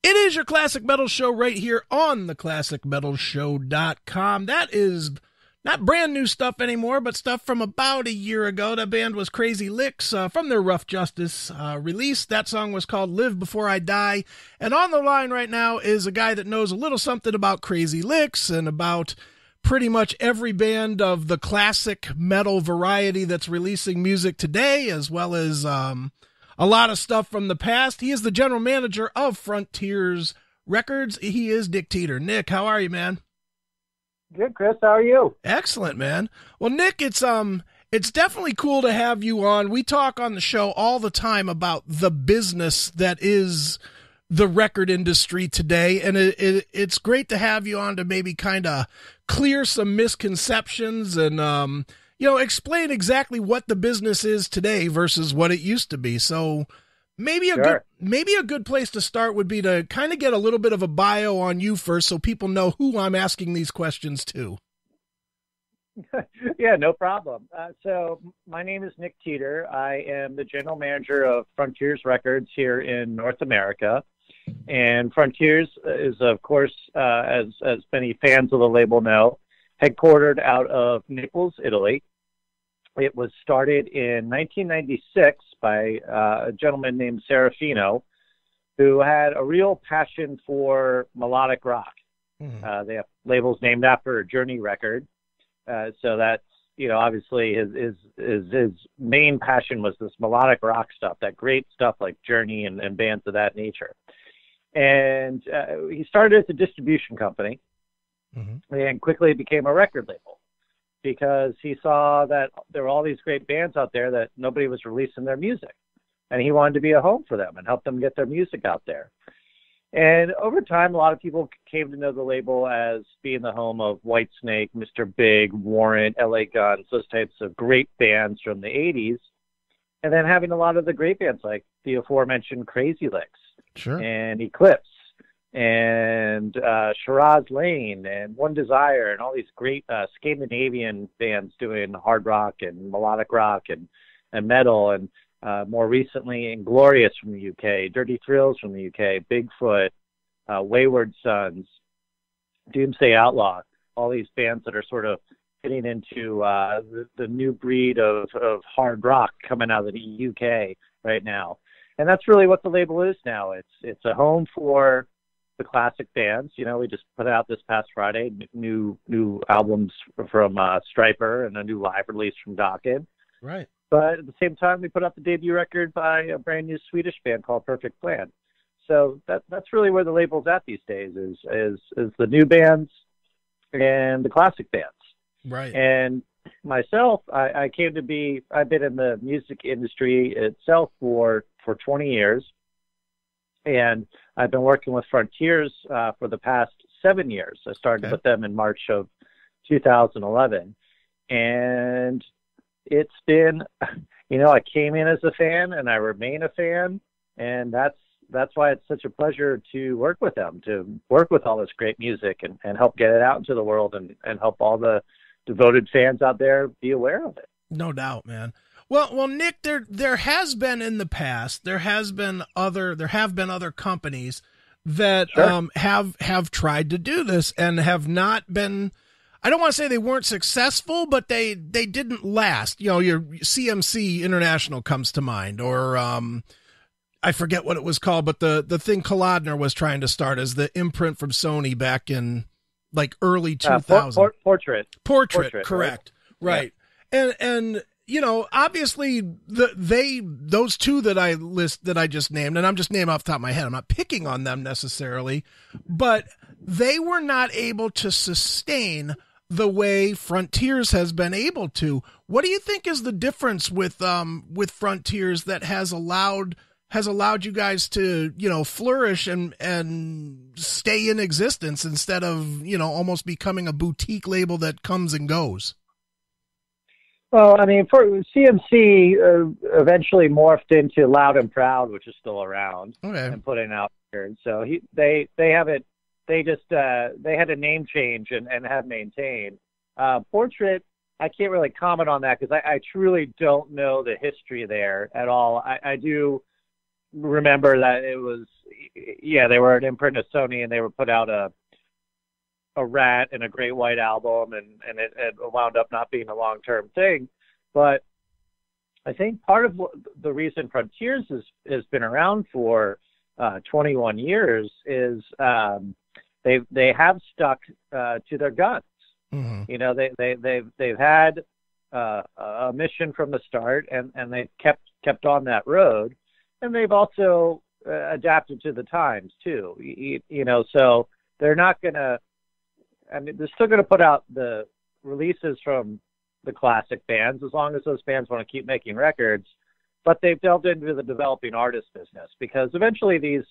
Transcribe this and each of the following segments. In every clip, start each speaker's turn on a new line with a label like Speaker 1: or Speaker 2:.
Speaker 1: It is your Classic Metal Show right here on the ClassicMetalShow.com. That is not brand new stuff anymore, but stuff from about a year ago. That band was Crazy Licks from their Rough Justice release. That song was called Live Before I Die. And on the line right now is a guy that knows a little something about Crazy Licks and about pretty much every band of the classic metal variety that's releasing music today, as well as a lot of stuff from the past. He is the general manager of Frontiers Records. He is Nick Teeter. Nick, how are you, man?
Speaker 2: Good, Chris. How are you?
Speaker 1: Excellent, man. Well, Nick, it's definitely cool to have you on. We talk on the show all the time about the business that is the record industry today, and it's great to have you on to maybe kind of clear some misconceptions and explain exactly what the business is today versus what it used to be. So maybe a good place to start would be to kind of get a little bit of a bio on you first so people know who I'm asking these questions to.
Speaker 2: Yeah, no problem. So my name is Nick Teeter. I am the general manager of Frontiers Records here in North America. And Frontiers is, of course, as many fans of the label know, headquartered out of Naples, Italy. It was started in 1996 by a gentleman named Serafino, who had a real passion for melodic rock. They have labels named after a Journey record. So that's, obviously his main passion was this melodic rock stuff, that great stuff like Journey and bands of that nature. And he started as a distribution company and quickly became a record label because he saw that there were all these great bands out there that nobody was releasing their music. And he wanted to be a home for them and help them get their music out there. And over time, a lot of people came to know the label as being the home of Whitesnake, Mr. Big, Warrant, LA Guns, those types of great bands from the 80s. And then having a lot of the great bands like the aforementioned Crazy Licks and Eclipse and Shiraz Lane and One Desire and all these great Scandinavian bands doing hard rock and melodic rock and metal, and more recently Inglorious from the UK, Dirty Thrills from the UK, Bigfoot, Wayward Sons, Doomsday Outlaw, all these bands that are sort of getting into the new breed of hard rock coming out of the UK right now. And that's really what the label is now. It's a home for the classic bands. We just put out this past Friday new albums from Stryper and a new live release from Dokken.
Speaker 1: Right.
Speaker 2: But at the same time, we put out the debut record by a brand new Swedish band called Perfect Plan. So that's really where the label's at these days is the new bands and the classic bands.
Speaker 1: Right.
Speaker 2: And myself, I've been in the music industry itself for 20 years. And I've been working with Frontiers for the past 7 years. I started with them in March of 2011. And it's been, I came in as a fan and I remain a fan. And that's why it's such a pleasure to work with them, to work with all this great music and help get it out into the world and help all the devoted fans out there be aware of it.
Speaker 1: No doubt, man. Well, Nick, there has been in the past, there have been other companies that have tried to do this and have not been. I don't want to say they weren't successful, but they didn't last. Your CMC International comes to mind, or I forget what it was called, but the thing Kolodner was trying to start as the imprint from Sony back in like early 2000.
Speaker 2: Portrait,
Speaker 1: correct, right. Yeah. And obviously those two that I just named, and I'm just naming off the top of my head, I'm not picking on them necessarily, but they were not able to sustain the way Frontiers has been able to. What do you think is the difference with Frontiers that has allowed you guys to, flourish and stay in existence instead of, almost becoming a boutique label that comes and goes?
Speaker 2: Well, I mean, for CMC eventually morphed into Loud and Proud, which is still around and putting out records. So they had a name change and have maintained. Portrait, I can't really comment on that because I truly don't know the history there at all. I do remember that it was, yeah, they were an imprint of Sony, and they were put out a Rat and a Great White album, and it wound up not being a long-term thing. But I think part of the reason Frontiers has been around for 21 years is they have stuck to their guns.
Speaker 1: Mm-hmm.
Speaker 2: You know, they've had a mission from the start, and they've kept on that road, and they've also adapted to the times too. You know, so they're not gonna. I mean, they're still gonna put out the releases from the classic bands as long as those bands want to keep making records. But they've delved into the developing artist business, because eventually these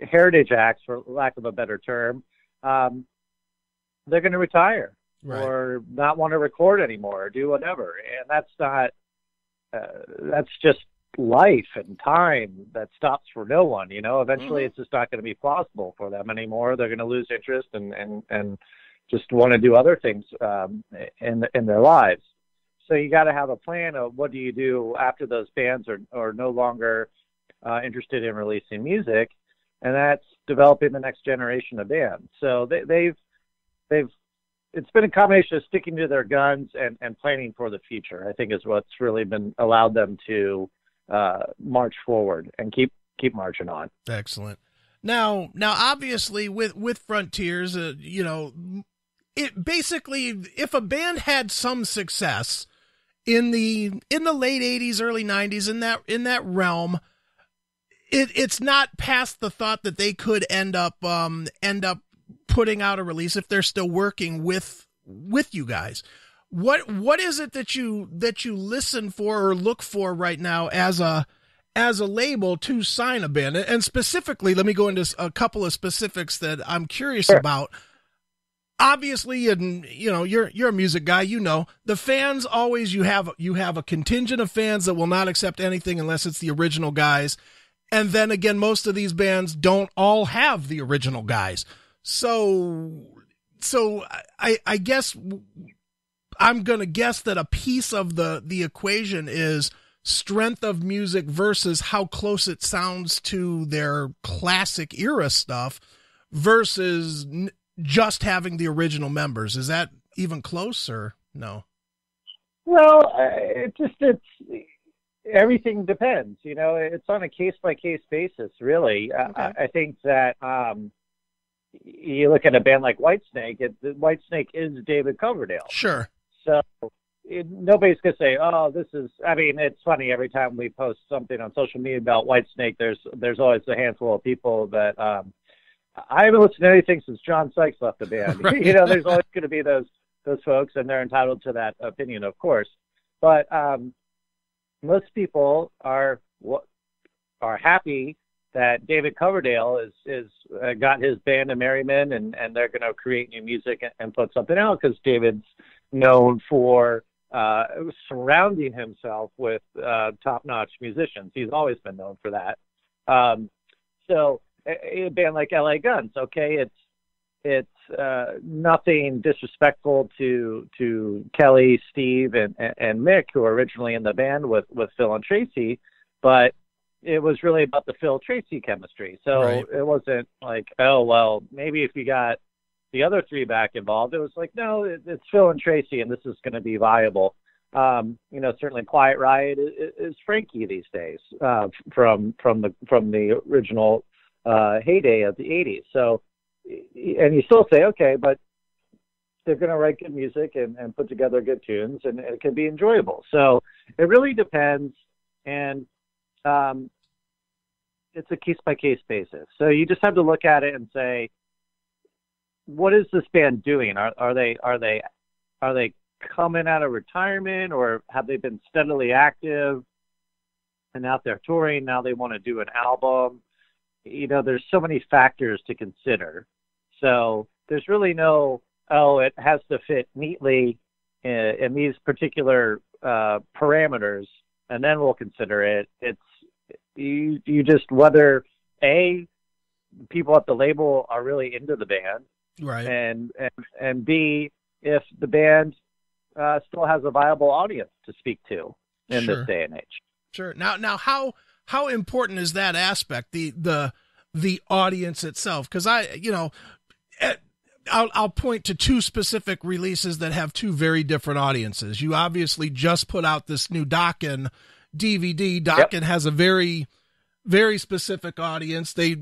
Speaker 2: heritage acts, for lack of a better term, they're going to retire, right, or not want to record anymore, or do whatever. And that's not, that's just life and time that stops for no one. You know, eventually it's just not going to be possible for them anymore. They're going to lose interest and just want to do other things in their lives. So you got to have a plan of what do you do after those bands are no longer interested in releasing music, and that's developing the next generation of bands. So they've it's been a combination of sticking to their guns and planning for the future, I think, is what's really been allowed them to march forward and keep marching on.
Speaker 1: Excellent. Now, obviously, with Frontiers, you know, it basically, if a band had some success in the late 80s, early 90s, in that realm, it's not past the thought that they could end up putting out a release if they're still working with you guys. What is it that you listen for or look for right now as a label to sign a band? And specifically, let me go into a couple of specifics that I'm curious about. Obviously, and you know, you're a music guy, you know, the fans always, you have a contingent of fans that will not accept anything unless it's the original guys. And then again, most of these bands don't all have the original guys. So I guess I'm going to guess that a piece of the equation is strength of music versus how close it sounds to their classic era stuff versus just having the original members. Is that even close or no?
Speaker 2: Well, it's everything depends. You know, it's on a case by case basis, really. Okay. I think that you look at a band like Whitesnake. Whitesnake is David Coverdale.
Speaker 1: Sure.
Speaker 2: So nobody's gonna say, "Oh, this is." I mean, it's funny every time we post something on social media about Whitesnake. There's always a handful of people that I haven't listened to anything since John Sykes left the band. Right. You know, there's always going to be those folks, and they're entitled to that opinion, of course. But most people are happy that David Coverdale is got his band of Merrymen, and they're going to create new music and put something out, because David's known for surrounding himself with top-notch musicians. He's always been known for that. So a band like LA Guns, okay, it's nothing disrespectful to Kelly, Steve, and Mick, who were originally in the band with Phil and Tracy, but it was really about the Phil Tracy chemistry. So right. It wasn't like, oh, well, maybe if you got the other three back involved. It was like, no, it's Phil and Tracy, and this is going to be viable. You know, certainly Quiet Riot is Frankie these days, from the original heyday of the 80s. So, and you still say, okay, but they're going to write good music and put together good tunes, and it can be enjoyable. So it really depends, and it's a case-by-case basis. So you just have to look at it and say, what is this band doing? Are they coming out of retirement, or have they been steadily active and out there touring? Now they want to do an album. You know, there's so many factors to consider. So there's really no, it has to fit neatly in these particular parameters, and then we'll consider it. It's you just whether people at the label are really into the band,
Speaker 1: right,
Speaker 2: and B, if the band still has a viable audience to speak to in
Speaker 1: Sure.
Speaker 2: this day and age.
Speaker 1: Sure. Now, how how important is that aspect, the audience itself? Because I'll point to two specific releases that have two very different audiences. You obviously just put out this new Dokken DVD. Dokken has a very, very specific audience. They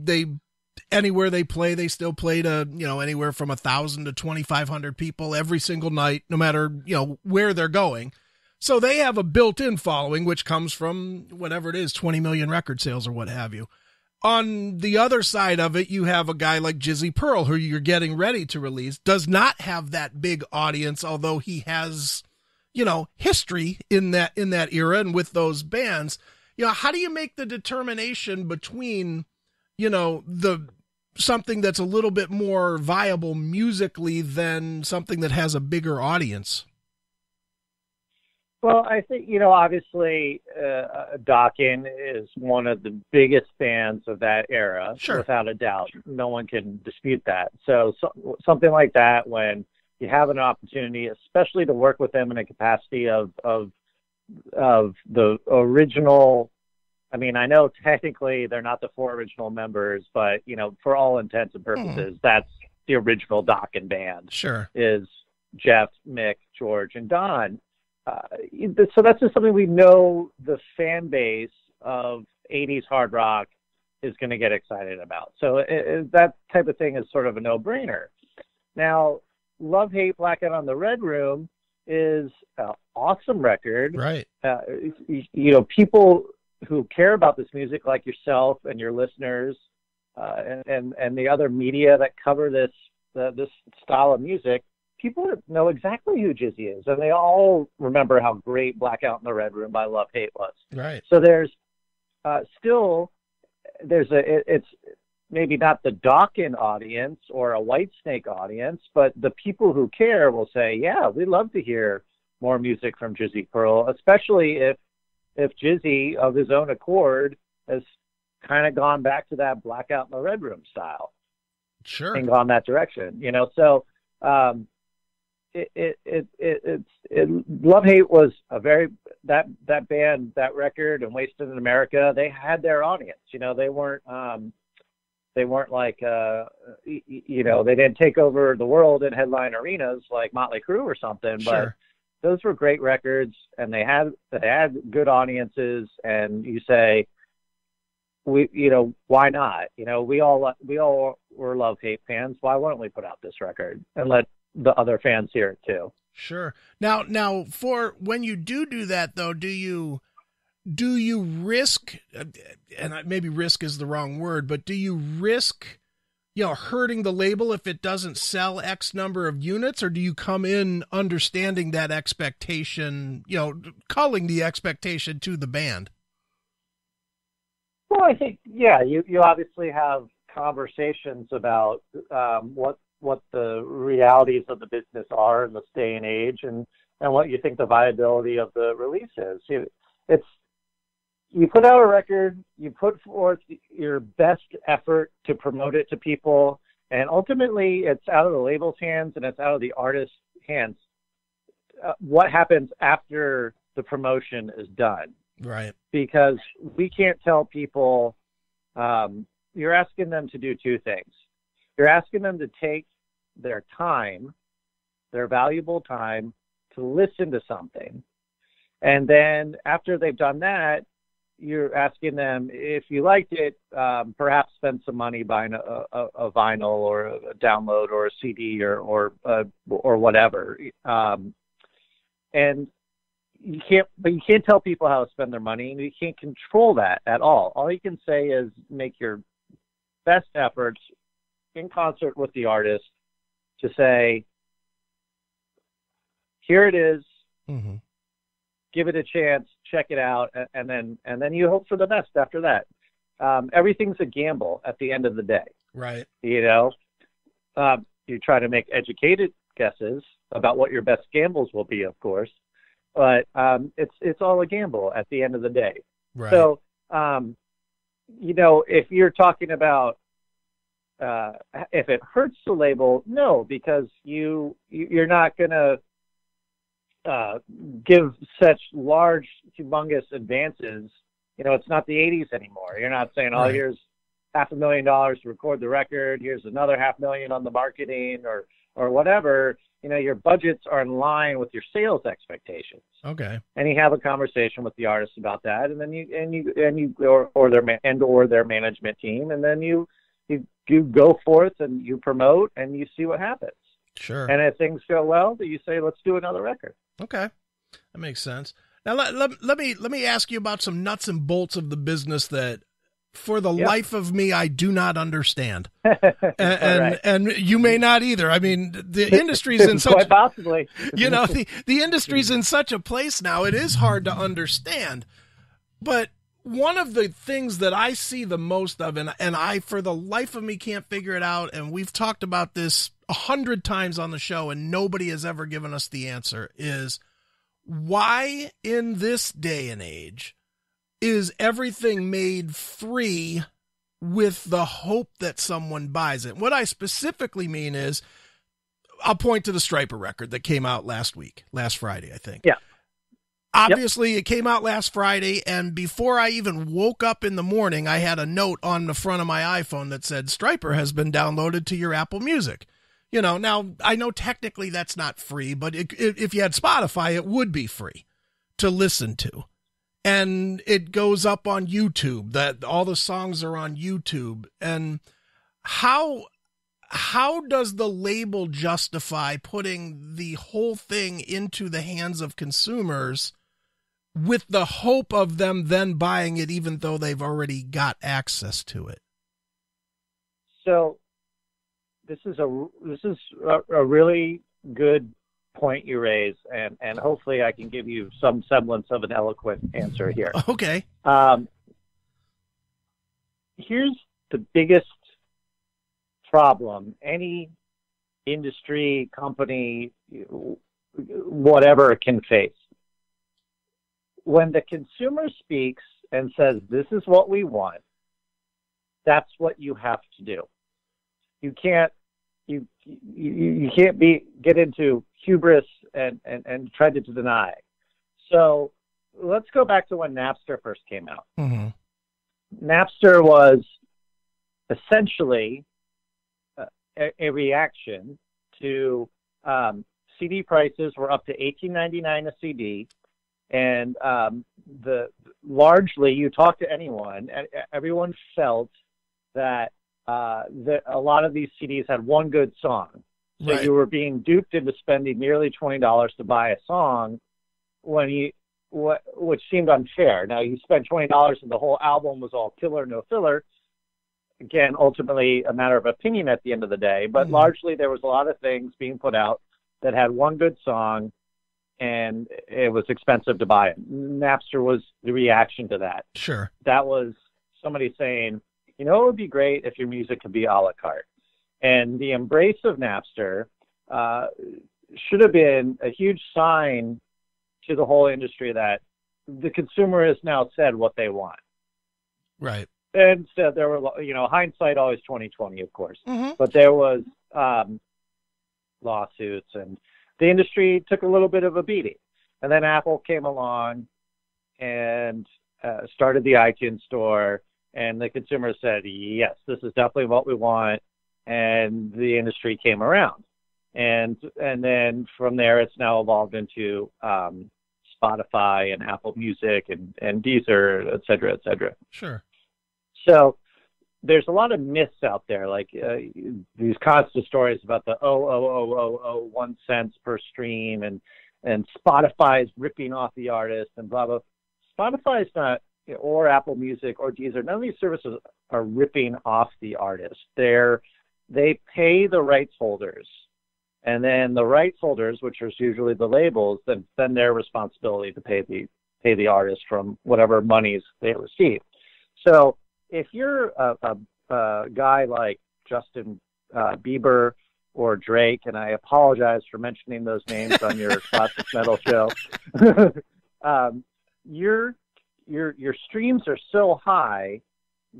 Speaker 1: anywhere they play, they still play to, anywhere from 1,000 to 2,500 people every single night, no matter, where they're going. So they have a built-in following, which comes from whatever it is, 20 million record sales or what have you. On the other side of it, you have a guy like Jizzy Pearl, who you're getting ready to release, does not have that big audience, although he has, history in that era and with those bands. How do you make the determination between, something that's a little bit more viable musically than something that has a bigger audience?
Speaker 2: Well, I think, obviously, Dokken is one of the biggest fans of that era,
Speaker 1: sure,
Speaker 2: without a doubt. No one can dispute that. So something like that, when you have an opportunity, especially to work with them in a capacity of the original. I mean, I know technically they're not the four original members, but, for all intents and purposes, that's the original Dokken band.
Speaker 1: Sure.
Speaker 2: Is Jeff, Mick, George, and Don. So that's just something we know the fan base of 80s hard rock is going to get excited about. So that type of thing is sort of a no-brainer. Now, Love, Hate, Blackout on the Red Room is an awesome record.
Speaker 1: Right.
Speaker 2: People who care about this music, like yourself and your listeners, and the other media that cover this style of music, people know exactly who Jizzy is, and they all remember how great Blackout in the Red Room by Love Hate was.
Speaker 1: Right.
Speaker 2: So there's it's maybe not the Dokken audience or a Whitesnake audience, but the people who care will say, yeah, we'd love to hear more music from Jizzy Pearl, especially if Jizzy, of his own accord, has kind of gone back to that Blackout in the Red Room style.
Speaker 1: Sure.
Speaker 2: And gone that direction, So Love Hate was a very that band, that record, and Wasted in America. They had their audience. They weren't like they didn't take over the world and headline arenas like Motley Crue or something.
Speaker 1: Sure.
Speaker 2: But those were great records, and they had good audiences. And you say, why not? We all were Love Hate fans. Why wouldn't we put out this record and let the other fans hear it too?
Speaker 1: Sure. Now for when you do that though, do you risk, and maybe risk is the wrong word, but do you risk, hurting the label if it doesn't sell X number of units, or do you come in understanding that expectation, culling the expectation to the band?
Speaker 2: Well, I think, you obviously have conversations about what the realities of the business are in this day and age, and what you think the viability of the release is. You put out a record, you put forth your best effort to promote it to people, and ultimately it's out of the label's hands and it's out of the artist's hands. What happens after the promotion is done?
Speaker 1: Right. Because
Speaker 2: we can't tell people, you're asking them to do two things. You're asking them to take their time, their valuable time, to listen to something. And then after they've done that, you're asking them, if you liked it, perhaps spend some money buying a vinyl or a download or a CD or whatever. And you can't tell people how to spend their money, and you can't control that at all. All you can say is make your best efforts in concert with the artist to say, here it is. Mm-hmm. Give it a chance, check it out, and then you hope for the best after that. Everything's a gamble at the end of the day.
Speaker 1: Right.
Speaker 2: You try to make educated guesses about what your best gambles will be, of course, but it's all a gamble at the end of the day.
Speaker 1: Right.
Speaker 2: So, if you're talking about if it hurts the label, no, because you're not going to give such large, humongous advances it's not the 80s anymore. You're not saying,
Speaker 1: Right.
Speaker 2: here's $500,000 to record the record, here's another $500,000 on the marketing or whatever. Your budgets are in line with your sales expectations.
Speaker 1: Okay.
Speaker 2: And you have a conversation with the artist about that, and then or their management team, and then you go forth and you promote and you see what happens.
Speaker 1: Sure.
Speaker 2: And if things go well, you say, let's do another record.
Speaker 1: Okay. That makes sense. Now let me ask you about some nuts and bolts of the business that, for the life of me, I do not understand, and you may not either. I mean, the industry's in such
Speaker 2: quite possibly,
Speaker 1: the industry's in such a place now. It is hard to understand, but one of the things that I see the most of, and I, for the life of me, can't figure it out, and we've talked about this 100 times on the show, and nobody has ever given us the answer, is why in this day and age is everything made free with the hope that someone buys it? What I specifically mean is, I'll point to the Stryper record that came out last Friday, I think.
Speaker 2: Yeah.
Speaker 1: Obviously, It came out last Friday, and before I even woke up in the morning, I had a note on the front of my iPhone that said, Stryper has been downloaded to your Apple Music. Now, I know technically that's not free, but if you had Spotify, it would be free to listen to. And it goes up on YouTube, that all the songs are on YouTube. And how does the label justify putting the whole thing into the hands of consumers with the hope of them then buying it, even though they've already got access to it?
Speaker 2: So this is a really good point you raise, and hopefully I can give you some semblance of an eloquent answer here.
Speaker 1: Okay.
Speaker 2: Here's the biggest problem any industry, company, whatever can face. When the consumer speaks and says, this is what we want, that's what you have to do. You can't get into hubris and try to deny. So let's go back to when Napster first came out.
Speaker 1: Mm-hmm.
Speaker 2: Napster was essentially a reaction to CD prices were up to $18.99 a CD, and largely you talk to anyone, and everyone felt that a lot of these CDs had one good song. So
Speaker 1: Right.
Speaker 2: You were being duped into spending nearly $20 to buy a song which seemed unfair. Now, you spent $20 and the whole album was all killer, no filler. Again, ultimately a matter of opinion at the end of the day, but largely there was a lot of things being put out that had one good song, and it was expensive to buy it. Napster was the reaction to that.
Speaker 1: Sure.
Speaker 2: That was somebody saying, it would be great if your music could be a la carte. And the embrace of Napster should have been a huge sign to the whole industry that the consumer has now said what they want.
Speaker 1: Right.
Speaker 2: And so there were, hindsight always 20/20, of course.
Speaker 1: Mm-hmm.
Speaker 2: But there was lawsuits, and the industry took a little bit of a beating. And then Apple came along and started the iTunes store, and the consumer said, yes, this is definitely what we want, and the industry came around. And then from there, it's now evolved into Spotify and Apple Music and Deezer, et cetera, et cetera.
Speaker 1: Sure.
Speaker 2: So there's a lot of myths out there, like these constant stories about the 1 cent per stream, and Spotify is ripping off the artist and blah, blah. Spotify is not, or Apple Music or Deezer, none of these services are ripping off the artist. They pay the rights holders, and then the rights holders, which are usually the labels, then their responsibility to pay the artist from whatever monies they receive. So if you're a guy like Justin Bieber or Drake, and I apologize for mentioning those names on your classic metal show, your streams are so high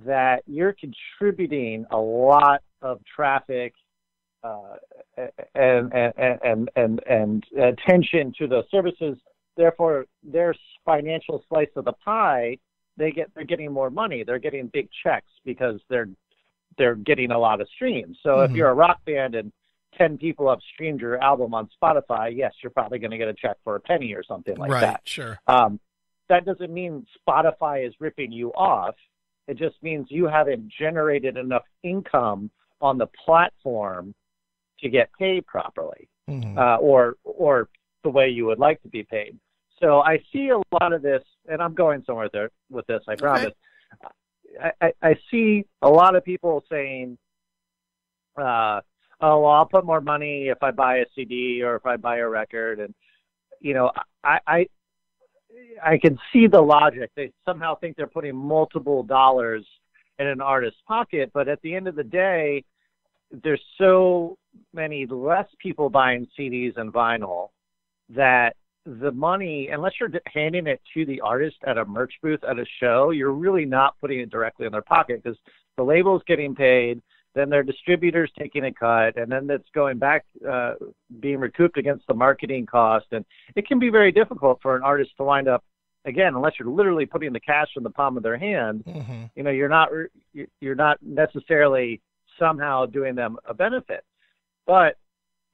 Speaker 2: that you're contributing a lot of traffic and attention to the services. Therefore, their financial slice of the pie they're getting more money. They're getting big checks because they're getting a lot of streams. So if you're a rock band and 10 people have streamed your album on Spotify, yes, you're probably going to get a check for a penny or something like that.
Speaker 1: Sure.
Speaker 2: That doesn't mean Spotify is ripping you off. It just means you haven't generated enough income on the platform to get paid properly, or the way you would like to be paid. So I see a lot of this, and I'm going somewhere there with this, I promise. I see a lot of people saying, oh, well, I'll put more money if I buy a CD or if I buy a record. And, I can see the logic. They somehow think they're putting multiple dollars in an artist's pocket, but at the end of the day, there's so many less people buying CDs and vinyl that the money, unless you're handing it to the artist at a merch booth at a show, you're really not putting it directly in their pocket, because the label's getting paid, then their distributor's taking a cut, and then it's going back, being recouped against the marketing cost. And it can be very difficult for an artist to wind up, again, unless you're literally putting the cash in the palm of their hand, you're not necessarily somehow doing them a benefit. But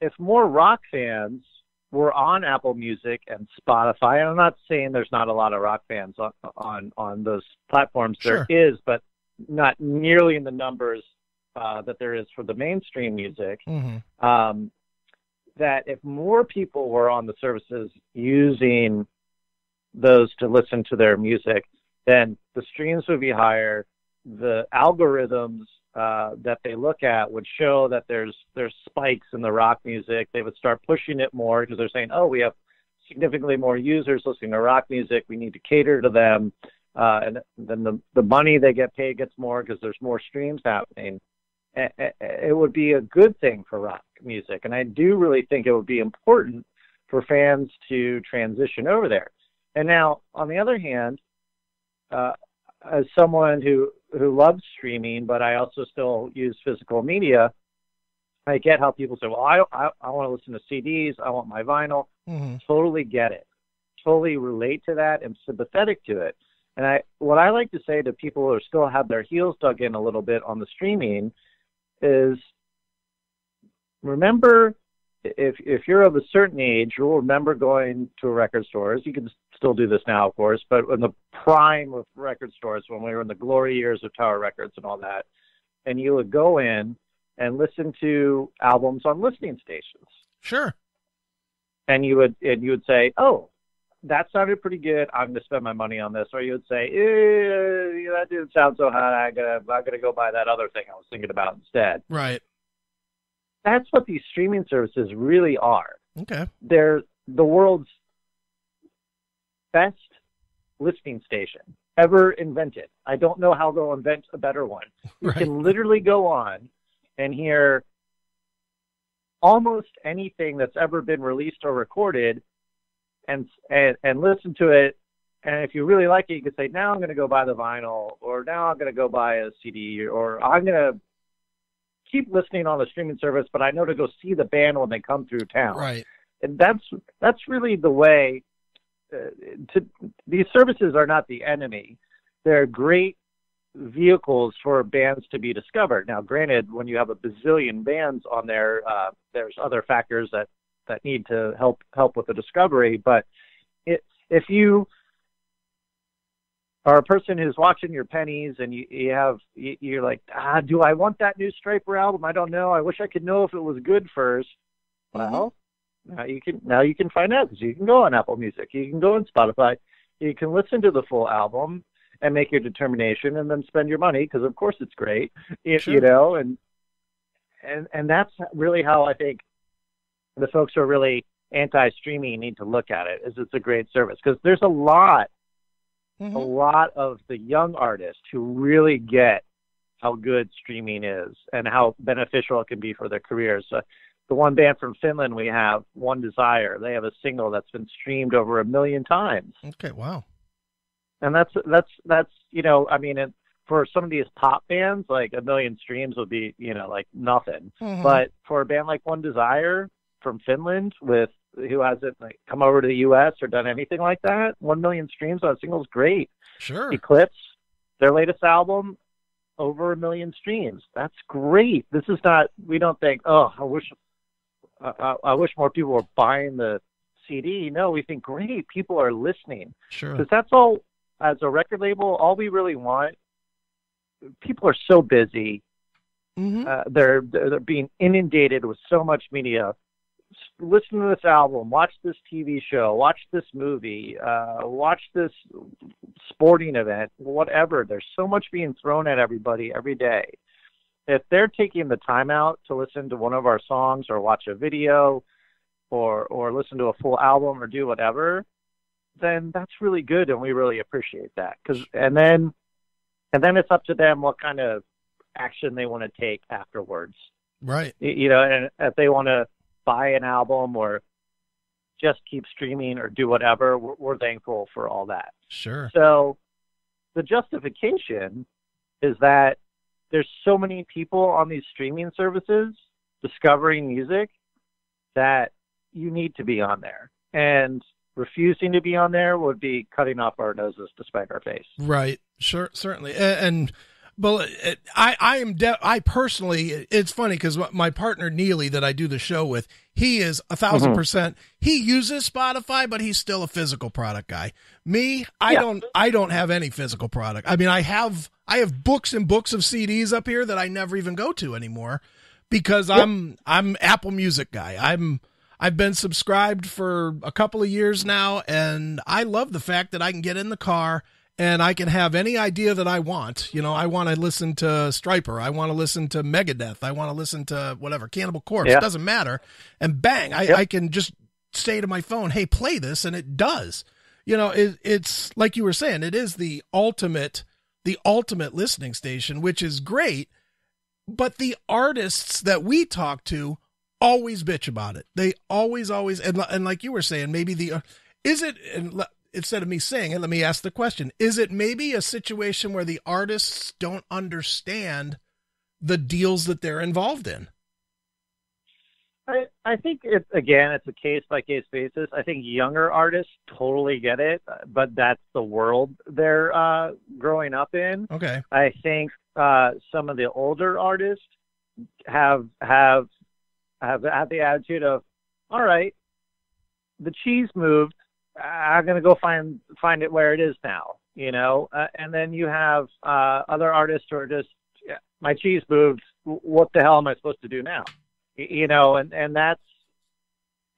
Speaker 2: if more rock fans were on Apple Music and Spotify, and I'm not saying there's not a lot of rock fans on those platforms.
Speaker 1: Sure.
Speaker 2: There is, but not nearly in the numbers that there is for the mainstream music. That if more people were on the services using those to listen to their music, then the streams would be higher. The algorithms that they look at would show that there's spikes in the rock music. They would start pushing it more because they're saying, oh, we have significantly more users listening to rock music. We need to cater to them. And then the money they get paid gets more because there's more streams happening. It would be a good thing for rock music. And I do really think it would be important for fans to transition over there. And now, on the other hand, as someone who loves streaming, but I also still use physical media, I get how people say, well, I want to listen to CDs. I want my vinyl. Totally get it. Totally relate to that and sympathetic to it. And what I like to say to people who still have their heels dug in a little bit on the streaming is, remember, if you're of a certain age, you'll remember going to record stores. You can still do this now, of course, but in the prime of record stores, when we were in the glory years of Tower Records and all that, and you would go in and listen to albums on listening stations.
Speaker 1: Sure.
Speaker 2: And you would say, oh, that sounded pretty good. I'm going to spend my money on this. Or you would say, that didn't sound so hot. I'm gonna go buy that other thing I was thinking about instead.
Speaker 1: Right.
Speaker 2: That's what these streaming services really are.
Speaker 1: Okay.
Speaker 2: They're the world's best listening station ever invented. I don't know how they'll invent a better one. You can literally go on and hear almost anything that's ever been released or recorded and listen to it. And if you really like it, you can say, now I'm going to go buy the vinyl, or now I'm going to go buy a CD, or I'm going to keep listening on a streaming service, but I know to go see the band when they come through town.
Speaker 1: Right.
Speaker 2: And that's really the way. These services are not the enemy. They're great vehicles for bands to be discovered. Now, granted, when you have a bazillion bands on there, there's other factors that need to help with the discovery. But if you are a person who's watching your pennies and you're like, do I want that new Stryper album? I don't know. I wish I could know if it was good first. Well, now you can find out, because you can go on Apple Music, you can go on Spotify, you can listen to the full album and make your determination, and then spend your money, because of course it's great, and that's really how I think the folks who are really anti-streaming need to look at it. Is it's a great service, because there's a lot of the young artists who really get how good streaming is and how beneficial it can be for their careers. The one band from Finland we have, One Desire, they have a single that's been streamed over 1 million times.
Speaker 1: Okay, wow.
Speaker 2: And that's I mean, for some of these pop bands, like 1 million streams would be, like nothing. But for a band like One Desire from Finland with who hasn't like come over to the U.S. or done anything like that. 1 million streams on a single is great.
Speaker 1: Sure.
Speaker 2: Eclipse, their latest album, over 1 million streams. That's great. This is not. We don't think, oh, I wish more people were buying the CD. No, we think, great, people are listening.
Speaker 1: Sure.
Speaker 2: Because that's all. As a record label, all we really want. People are so busy.
Speaker 1: Mm-hmm.
Speaker 2: They're being inundated with so much media. Listen to this album, watch this TV show, watch this movie, watch this sporting event, whatever. There's so much being thrown at everybody every day. If they're taking the time out to listen to one of our songs or watch a video or listen to a full album or do whatever, then that's really good, and we really appreciate that. And then it's up to them what kind of action they want to take afterwards.
Speaker 1: Right.
Speaker 2: And if they want to buy an album or just keep streaming or do whatever, we're thankful for all that.
Speaker 1: Sure.
Speaker 2: So the justification is that there's so many people on these streaming services discovering music that you need to be on there. And refusing to be on there would be cutting off our noses to spite our face.
Speaker 1: Right. Sure. Certainly. But I personally, it's funny because my partner Neely that I do the show with, he is 1,000%. He uses Spotify, but he's still a physical product guy. Me, I don't have any physical product. I mean, I have books and books of CDs up here that I never even go to anymore because I'm Apple Music guy. I've been subscribed for a couple of years now, and I love the fact that I can get in the car and I can have any idea that I want. I want to listen to Stryper. I want to listen to Megadeth. I want to listen to whatever, Cannibal Corpse. It doesn't matter. And bang, I can just say to my phone, hey, play this, and it does. It's like you were saying, it is the ultimate listening station, which is great. But the artists that we talk to always bitch about it. They always, and like you were saying, maybe instead of me saying it, let me ask the question. Is it maybe a situation where the artists don't understand the deals that they're involved in?
Speaker 2: I think it's a case-by-case basis. I think younger artists totally get it, but that's the world they're growing up in.
Speaker 1: Okay.
Speaker 2: I think some of the older artists have the attitude of, all right, the cheese moved, I'm going to go find it where it is now, and then you have other artists who are just, my cheese moved, what the hell am I supposed to do now? And that's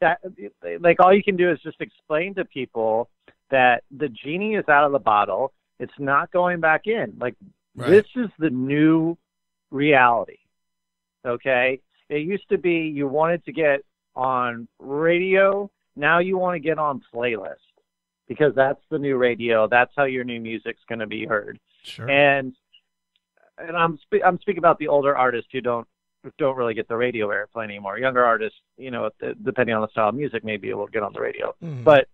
Speaker 2: like, all you can do is just explain to people that the genie is out of the bottle. It's not going back in. Like, right. This is the new reality. Okay. It used to be you wanted to get on radio. Now you want to get on playlist because that's the new radio. That's how your new music's going to be heard.
Speaker 1: Sure.
Speaker 2: And I'm speaking about the older artists who don't really get the radio airplay anymore. Younger artists, depending on the style of music, maybe it will get on the radio. Mm. But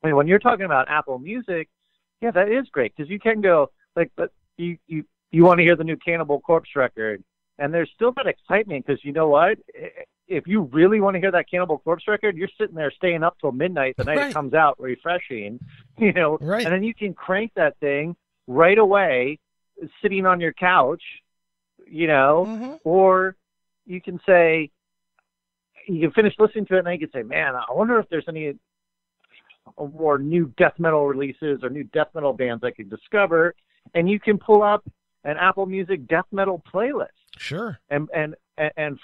Speaker 2: I mean, when you're talking about Apple Music, yeah, that is great because you can go like, but you want to hear the new Cannibal Corpse record, and there's still that excitement because you know what? If you really want to hear that Cannibal Corpse record, you're sitting there staying up till midnight the night it comes out, refreshing,
Speaker 1: right.
Speaker 2: And then you can crank that thing right away, sitting on your couch, or you can say, you can finish listening to it and then you can say, man, I wonder if there's any more new death metal releases or new death metal bands I could discover. And you can pull up an Apple Music death metal playlist.
Speaker 1: Sure.
Speaker 2: And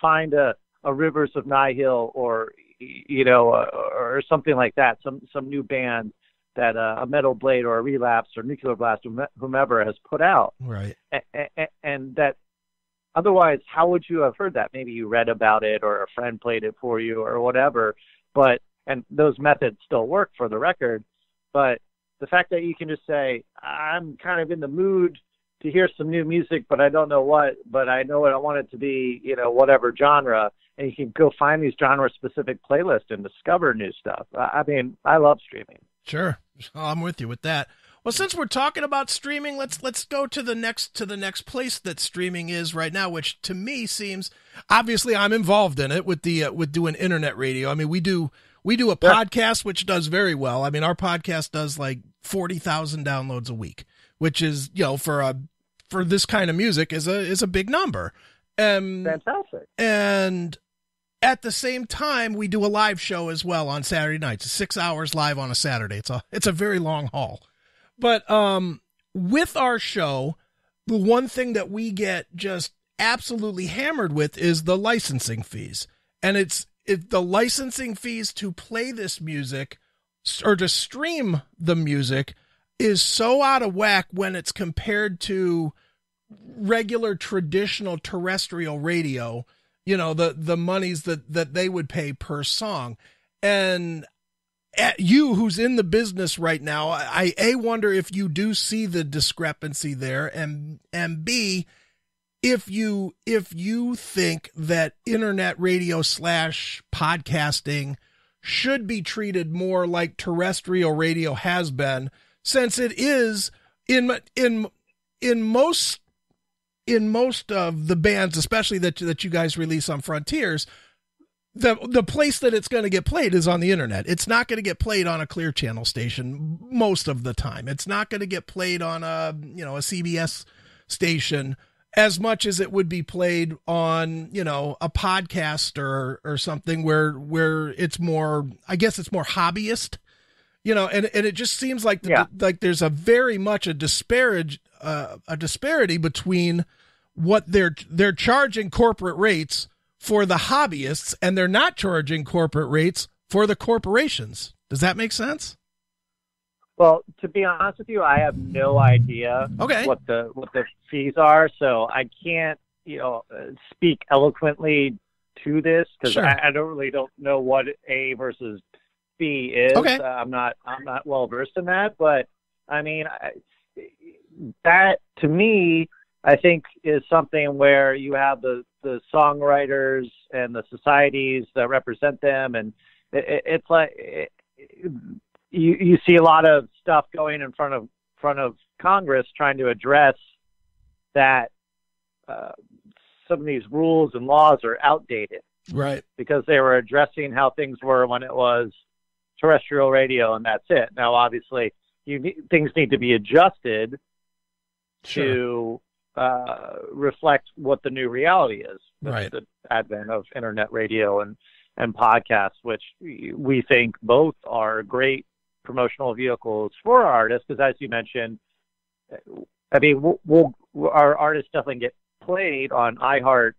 Speaker 2: find a Rivers of Nihil or or something like that, some new band that a Metal Blade or a Relapse or Nuclear Blast, whomever has put out.
Speaker 1: Right.
Speaker 2: And that otherwise, how would you have heard that? Maybe you read about it or a friend played it for you or whatever. And those methods still work for the record. But the fact that you can just say, I'm kind of in the mood to hear some new music, but I don't know what, but I know what I want it to be, whatever genre. And you can go find these genre-specific playlists and discover new stuff. I mean, I love streaming.
Speaker 1: Sure. I'm with you with that. Well, since we're talking about streaming, let's go to the next place that streaming is right now, which to me seems, obviously I'm involved in it with doing internet radio. I mean, we do a podcast which does very well. I mean, our podcast does like 40,000 downloads a week, which is, for this kind of music is a big number.
Speaker 2: Fantastic.
Speaker 1: And at the same time, we do a live show as well on Saturday nights. 6 hours live on a Saturday. It's a very long haul. But with our show, the one thing that we get just absolutely hammered with is the licensing fees. And it's the licensing fees to play this music or to stream the music is so out of whack when it's compared to regular traditional terrestrial radio, the monies that they would pay per song. And at you, who's in the business right now, I wonder if you do see the discrepancy there, and B, if you think that internet radio / podcasting should be treated more like terrestrial radio has been, since it is in most of the bands, especially that you guys release on Frontiers, the place that it's going to get played is on the internet. It's not going to get played on a Clear Channel station most of the time. It's not going to get played on a CBS station as much as it would be played on, a podcast or something where it's more, I guess it's more hobbyist, and it just seems like like there's a very much a disparity between what they're charging corporate rates for the hobbyists, and they're not charging corporate rates for the corporations. Does that make sense?
Speaker 2: Well, to be honest with you, I have no idea what the fees are, so I can't speak eloquently to this because I don't know what A versus B is.
Speaker 1: Okay.
Speaker 2: I'm not well versed in that, but I mean that to me, I think is something where you have the songwriters and the societies that represent them, and it's like you see a lot of stuff going in front of Congress trying to address that some of these rules and laws are outdated,
Speaker 1: right? Because
Speaker 2: they were addressing how things were when it was terrestrial radio, and that's it. Now, obviously, things need to be adjusted to reflect what the new reality is.
Speaker 1: Right.
Speaker 2: The advent of internet radio and podcasts, which we think both are great promotional vehicles for our artists, because as you mentioned, I mean, our artists definitely get played on iHeart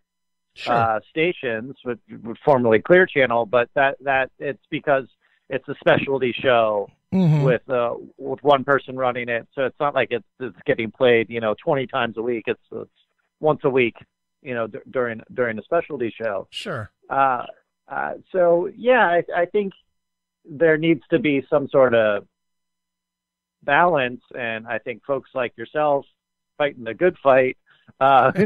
Speaker 2: stations, which formerly Clear Channel, but that it's because it's a specialty show with one person running it, so it's not like it's getting played 20 times a week. It's once a week, during a specialty show.
Speaker 1: Sure.
Speaker 2: So yeah, I think there needs to be some sort of balance, and I think folks like yourself fighting the good fight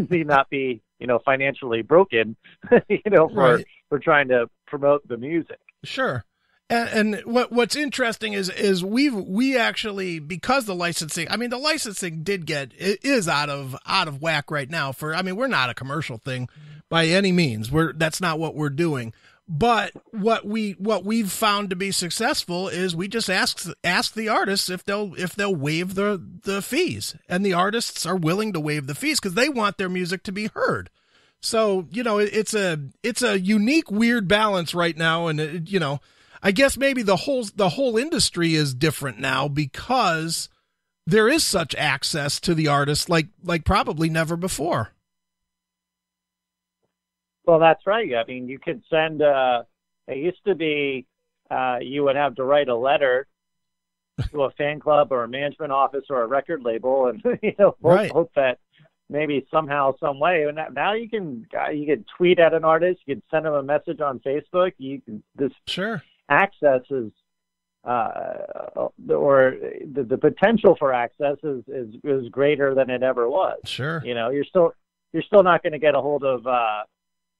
Speaker 2: need not be financially broken for trying to promote the music.
Speaker 1: Sure. And what's interesting is we actually, because the licensing is out of whack right now. We're not a commercial thing by any means. That's not what we're doing. But what we've found to be successful is we just ask the artists if they'll waive the fees, and the artists are willing to waive the fees because they want their music to be heard. So it's a unique, weird balance right now, and I guess maybe the whole industry is different now because there is such access to the artists like probably never before.
Speaker 2: Well, that's right. I mean, you could send, it used to be, you would have to write a letter to a fan club or a management office or a record label and, hope that maybe somehow, some way. And now you can tweet at an artist, you can send them a message on Facebook. Access is, or the potential for access is greater than it ever was.
Speaker 1: Sure.
Speaker 2: You're still not going to get a hold of,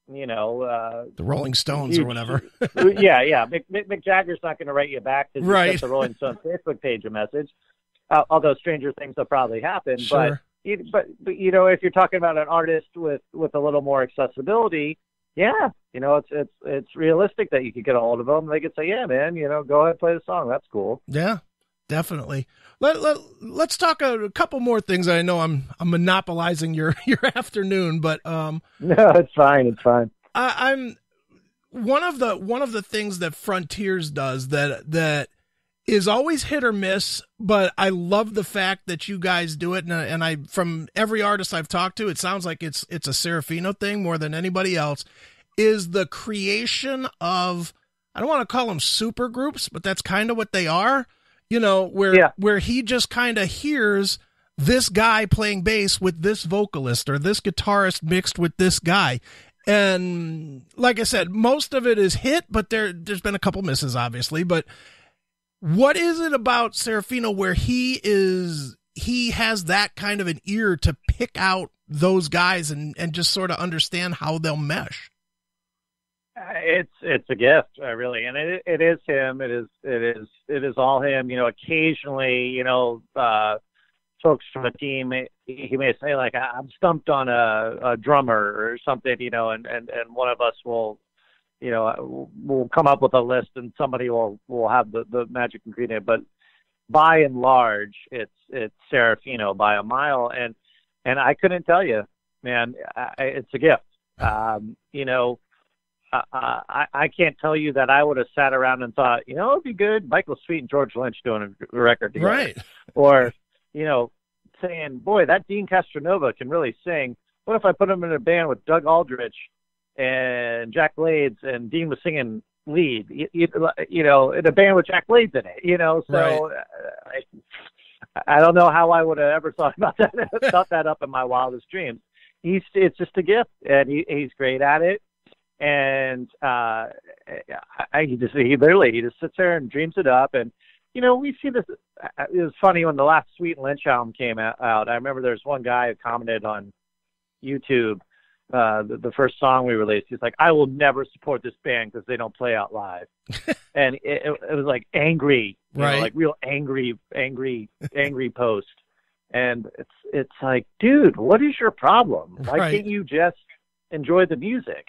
Speaker 1: the Rolling Stones or whatever.
Speaker 2: yeah. Mick Jagger's not going to write you back to
Speaker 1: right.
Speaker 2: send the Rolling Stones Facebook page a message. although stranger things have probably happened.
Speaker 1: Sure.
Speaker 2: But you know, if you're talking about an artist with a little more accessibility, yeah, you know, it's realistic that you could get a hold of them. They could say, yeah, man, you know, go ahead and play the song. That's cool.
Speaker 1: Yeah, definitely. Let's talk a couple more things. I know I'm monopolizing your afternoon, but
Speaker 2: no, it's fine. It's fine.
Speaker 1: I'm one of the things that Frontiers does that is always hit or miss, but I love the fact that you guys do it. And I, from every artist I've talked to, it sounds like it's a Serafino thing more than anybody else, is the creation of, I don't want to call them super groups, but that's kind of what they are, you know, where he just kind of hears this guy playing bass with this vocalist or this guitarist mixed with this guy. And like I said, most of it is hit, but there's been a couple misses, obviously, but what is it about Serafino where he has that kind of an ear to pick out those guys and just sort of understand how they'll mesh?
Speaker 2: It's a gift, really, and it is him. It is all him. You know, occasionally, you know, folks from the team, he may say like, I'm stumped on a drummer or something, you know, and one of us will, you know, we'll come up with a list and somebody will have the magic ingredient. But by and large, it's Serafino by a mile. And I couldn't tell you, man, it's a gift. You know, I can't tell you that I would have sat around and thought, you know, it'd be good, Michael Sweet and George Lynch doing a record together.
Speaker 1: Right.
Speaker 2: Or, you know, saying, boy, that Dean Castronova can really sing. What if I put him in a band with Doug Aldrich and Jack Blades, and Dean was singing lead, you know, in a band with Jack Blades in it, you know, so right. I don't know how I would have ever thought about that, thought that up in my wildest dreams. It's just a gift, and he's great at it. And he just sits there and dreams it up. And, you know, we see this, it was funny when the last Sweet and Lynch album came out. I remember there's one guy who commented on YouTube, the first song we released, he's like, I will never support this band because they don't play out live. And it was like angry,
Speaker 1: right?
Speaker 2: Know, like real angry post. And it's like, dude, what is your problem? Why
Speaker 1: right.
Speaker 2: can't you just enjoy the music?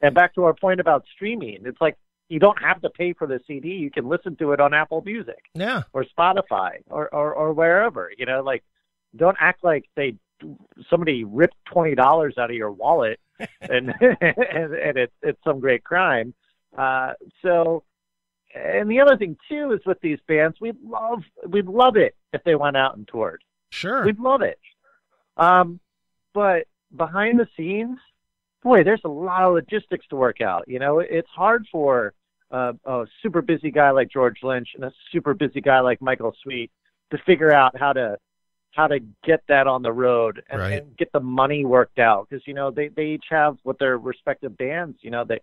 Speaker 2: And back to our point about streaming, it's like, you don't have to pay for the CD. You can listen to it on Apple Music,
Speaker 1: yeah,
Speaker 2: or Spotify, or wherever, you know, like, don't act like somebody ripped $20 out of your wallet and it's some great crime. So, and the other thing too is with these bands, we'd love it if they went out and toured.
Speaker 1: Sure,
Speaker 2: we'd love it. But behind the scenes, boy, there's a lot of logistics to work out. You know, it's hard for a super busy guy like George Lynch and a super busy guy like Michael Sweet to figure out how to get that on the road and get the money worked out. Because, you know, they each have with their respective bands, you know, a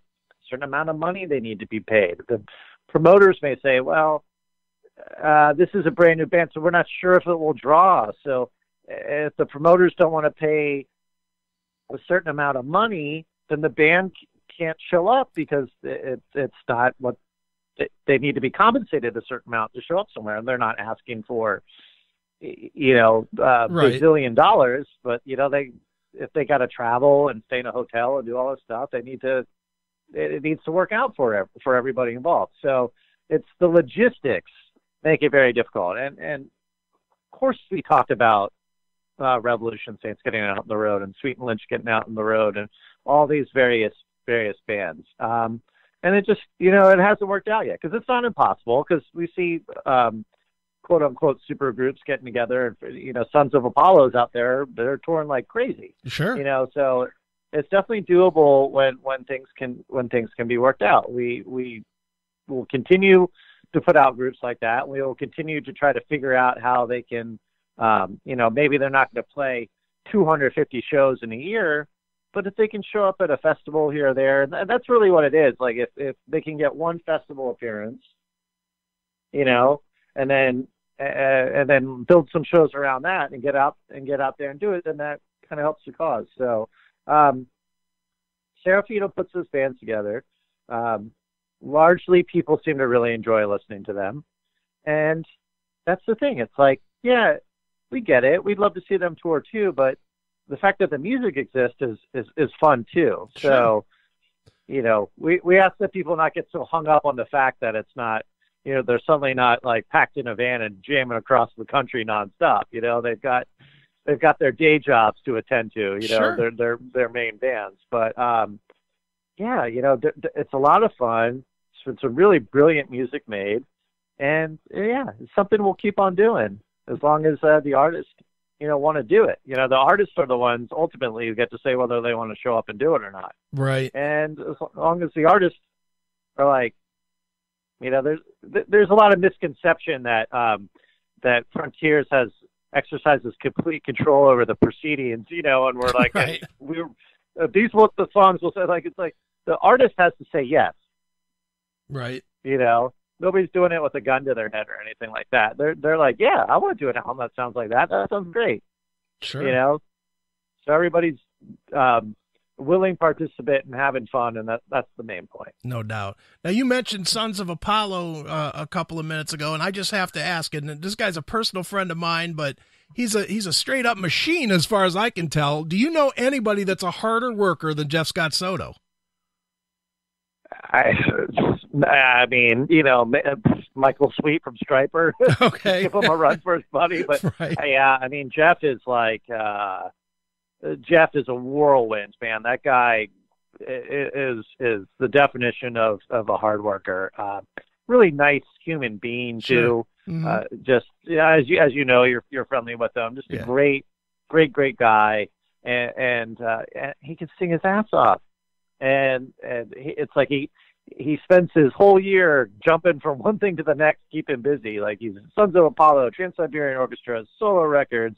Speaker 2: certain amount of money they need to be paid. The promoters may say, well, this is a brand new band, so we're not sure if it will draw. So if the promoters don't want to pay a certain amount of money, then the band can't show up because it's not what they need to be compensated a certain amount to show up somewhere. And they're not asking for, you know,
Speaker 1: right.
Speaker 2: $bazillion dollars, but, you know, if they got to travel and stay in a hotel and do all this stuff, it needs to work out for everybody involved. So it's the logistics make it very difficult. And of course we talked about Revolution Saints getting out on the road and Sweet and Lynch getting out on the road and all these various bands. And it just, you know, it hasn't worked out yet because it's not impossible, because we see quote unquote super groups getting together, and, you know, Sons of Apollo's out there, they're touring like crazy.
Speaker 1: Sure.
Speaker 2: You know, so it's definitely doable when things can be worked out. We will continue to put out groups like that. We will continue to try to figure out how they can, you know, maybe they're not going to play 250 shows in a year, but if they can show up at a festival here or there, that's really what it is. Like if they can get one festival appearance, you know, and then build some shows around that and get out there and do it, then that kind of helps the cause. So, Serafino puts those bands together. Largely people seem to really enjoy listening to them. And that's the thing. It's like, yeah, we get it. We'd love to see them tour too, but the fact that the music exists is fun too.
Speaker 1: Sure.
Speaker 2: So, you know, we ask that people not get so hung up on the fact that it's not, you know, they're suddenly not like packed in a van and jamming across the country nonstop. You know, they've got their day jobs to attend to, you know,
Speaker 1: Sure.
Speaker 2: their main bands. But, yeah, you know, it's a lot of fun. It's some really brilliant music made. And yeah, it's something we'll keep on doing as long as the artists, you know, want to do it. You know, the artists are the ones ultimately who get to say whether they want to show up and do it or not.
Speaker 1: Right.
Speaker 2: And as long as the artists are like, you know, there's a lot of misconception that that Frontiers exercises complete control over the proceedings, you know, and we're like,
Speaker 1: right.
Speaker 2: hey, these what the songs will say. Like, it's like the artist has to say yes.
Speaker 1: Right.
Speaker 2: You know, nobody's doing it with a gun to their head or anything like that. They're like, yeah, I want to do an album that sounds like that. That sounds great.
Speaker 1: Sure.
Speaker 2: You know, so everybody's willing participant and having fun, and that's the main point.
Speaker 1: No doubt. Now, you mentioned Sons of Apollo a couple of minutes ago, and I just have to ask, and this guy's a personal friend of mine, but he's a straight up machine as far as I can tell. Do you know anybody that's a harder worker than Jeff Scott Soto?
Speaker 2: I mean, you know, Michael Sweet from Stryper.
Speaker 1: Okay.
Speaker 2: Give him a run for his money. But
Speaker 1: right.
Speaker 2: yeah, I mean, Jeff is like, Jeff is a whirlwind, man. That guy is the definition of a hard worker. Really nice human being too.
Speaker 1: Sure. Mm-hmm.
Speaker 2: Just as you know, you're friendly with him. Just a great guy, and he can sing his ass off. And it's like he spends his whole year jumping from one thing to the next, keeping busy. Like he's Sons of Apollo, Trans-Siberian Orchestra, solo records.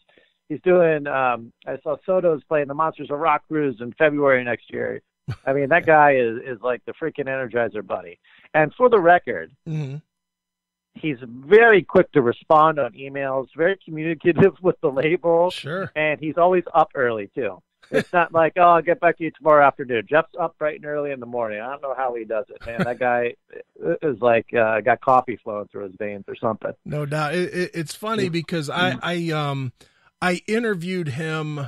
Speaker 2: He's doing. I saw Soto's playing the Monsters of Rock cruise in February next year. I mean, that guy is like the freaking Energizer Bunny. And for the record,
Speaker 1: mm-hmm.
Speaker 2: he's very quick to respond on emails, very communicative with the label.
Speaker 1: Sure. And
Speaker 2: he's always up early too. It's not like, oh, I'll get back to you tomorrow afternoon. Jeff's up bright and early in the morning. I don't know how he does it, man. That guy is like got coffee flowing through his veins or something.
Speaker 1: No doubt. It's funny because I interviewed him,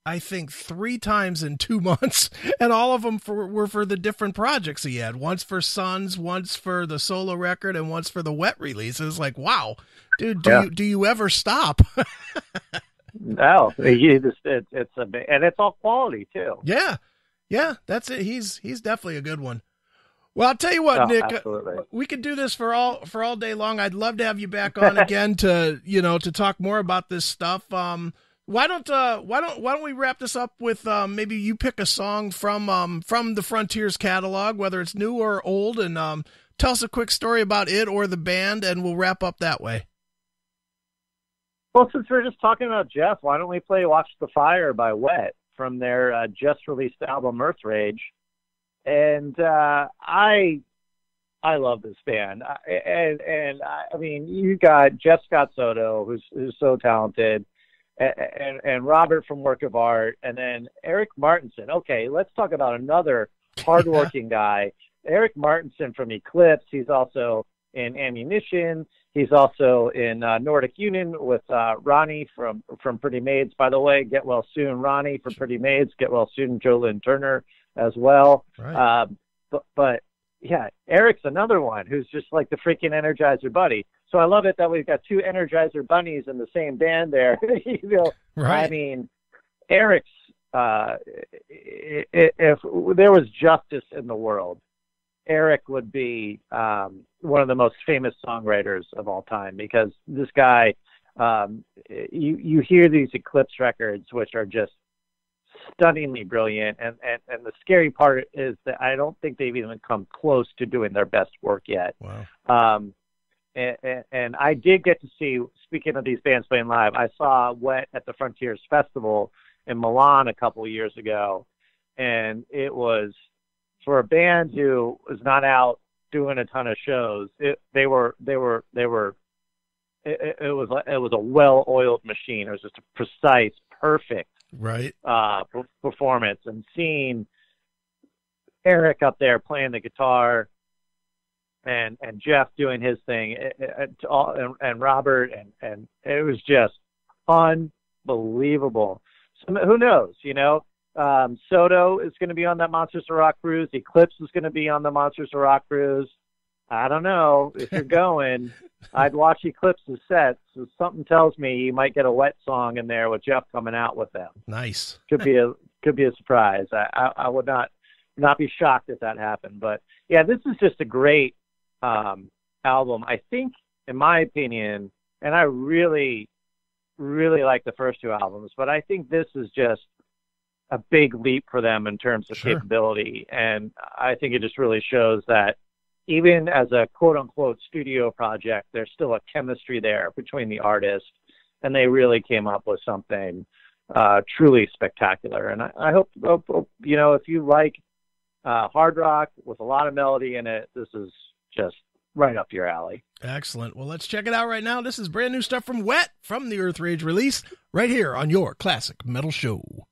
Speaker 1: I think 3 times in 2 months, and all of them were for the different projects he had. Once for Sons, once for the solo record, and once for the Wet release. It was like, wow, dude, do you ever stop?
Speaker 2: No, it's and it's all quality too.
Speaker 1: Yeah, that's it. He's definitely a good one. Well, I'll tell you what, Nick, we could do this for all day long. I'd love to have you back on again to talk more about this stuff. Why don't we wrap this up with maybe you pick a song from the Frontiers catalog, whether it's new or old, and tell us a quick story about it or the band, and we'll wrap up that way.
Speaker 2: Well, since we're just talking about Jeff, why don't we play Watch the Fire by Wet from their just-released album Earth Rage? And I love this band. I mean, you got Jeff Scott Soto, who's so talented, and Robert from Work of Art, and then Eric Martinson. Okay, let's talk about another hardworking guy. Eric Martinson from Eclipse. He's also in Ammunition. He's also in Nordic Union with Ronnie from Pretty Maids. By the way, get well soon, Ronnie from Pretty Maids. Get well soon, Jolyn Turner as well.
Speaker 1: Right.
Speaker 2: But yeah, Eric's another one who's just like the freaking Energizer Bunny. So I love it that we've got 2 Energizer Bunnies in the same band there. You know,
Speaker 1: right.
Speaker 2: I mean, Eric's if there was justice in the world, Eric would be one of the most famous songwriters of all time, because this guy, you hear these Eclipse records, which are just stunningly brilliant. And the scary part is that I don't think they've even come close to doing their best work yet.
Speaker 1: Wow.
Speaker 2: And I did get to see, speaking of these bands playing live, I saw Wet at the Frontiers Festival in Milan a couple of years ago. And it was, for a band who was not out doing a ton of shows, it was a well-oiled machine. It was just a precise, perfect
Speaker 1: right
Speaker 2: performance. And seeing Eric up there playing the guitar and Jeff doing his thing, and Robert, and it was just unbelievable. So who knows, Soto is going to be on that Monsters of Rock cruise. Eclipse is going to be on the Monsters of Rock cruise. I don't know. If you're going, I'd watch Eclipse's set. So something tells me you might get a Wet song in there with Jeff coming out with them.
Speaker 1: Nice.
Speaker 2: Could be a surprise. I would not be shocked if that happened. But yeah, this is just a great album. I think, in my opinion, and I really, really like the first two albums, but I think this is just a big leap for them in terms of capability. And I think it just really shows that even as a quote unquote studio project, there's still a chemistry there between the artists, and they really came up with something truly spectacular. And I hope, if you like hard rock with a lot of melody in it, this is just right up your alley.
Speaker 1: Excellent. Well, let's check it out right now. This is brand new stuff from Wet from the Earth Rage release right here on your Classic Metal Show.